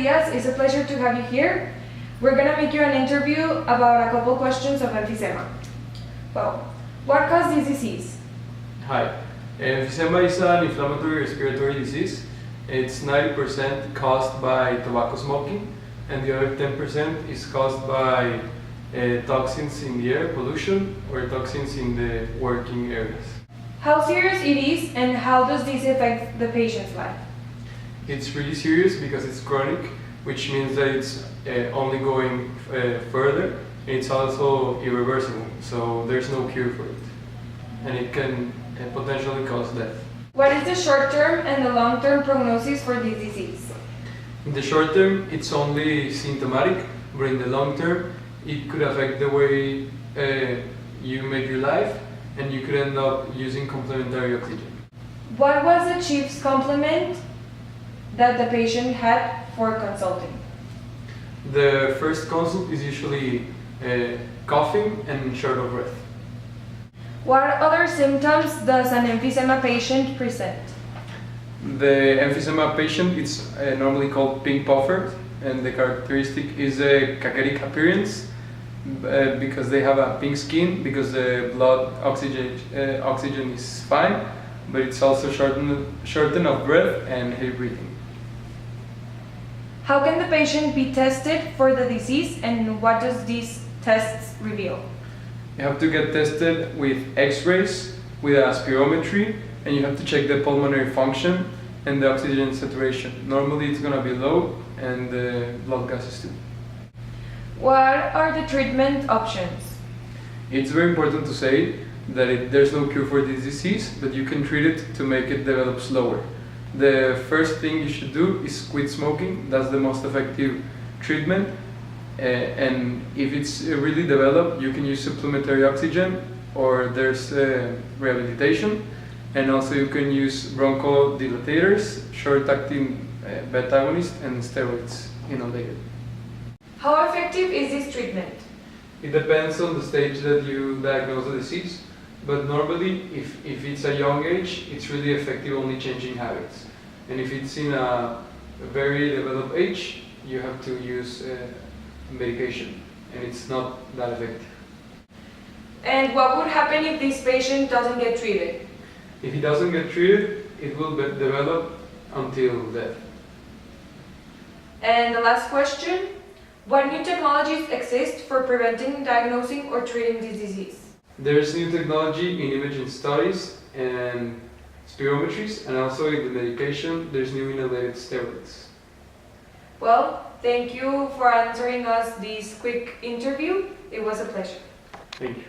Diaz, it's a pleasure to have you here. We're going to make you an interview about a couple questions of emphysema. Well, what caused this disease? Hi. Emphysema is an inflammatory respiratory disease. It's 90% caused by tobacco smoking, and the other 10% is caused by toxins in the air, pollution, or toxins in the working areas. How serious it is, and how does this affect the patient's life? It's really serious because it's chronic, which means that it's only going further. It's also irreversible, so there's no cure for it, and it can potentially cause death. What is the short-term and the long-term prognosis for this disease? In the short term, it's only symptomatic, but in the long term, it could affect the way you make your life, and you could end up using complementary oxygen. What was the chief complement that the patient had for consulting? The first consult is usually coughing and short of breath. What other symptoms does an emphysema patient present? The emphysema patient is normally called pink puffer, and the characteristic is a cachectic appearance because they have a pink skin, because the blood oxygen is fine, but it's also shorten of breath and heavy breathing. How can the patient be tested for the disease, and what does these tests reveal? You have to get tested with X-rays, with a spirometry, and you have to check the pulmonary function and the oxygen saturation. Normally it's going to be low, and the blood gases too. What are the treatment options? It's very important to say that there's no cure for this disease, but you can treat it to make it develop slower. The first thing you should do is quit smoking. That's the most effective treatment. And if it's really developed, you can use supplementary oxygen, or there's rehabilitation. And also you can use bronchodilators, short-acting beta agonists, and steroids inhalated. How effective is this treatment? It depends on the stage that you diagnose the disease, but normally if it's a young age, it's really effective only changing habits. And if it's in a very developed age, you have to use medication, and it's not that effective. And what would happen if this patient doesn't get treated? If he doesn't get treated, it will develop until death. And the last question, what new technologies exist for preventing, diagnosing, or treating this disease? There's new technology in imaging studies and spirometries, and also in the medication, there's new inhalated steroids. Well, thank you for answering us this quick interview. It was a pleasure. Thank you.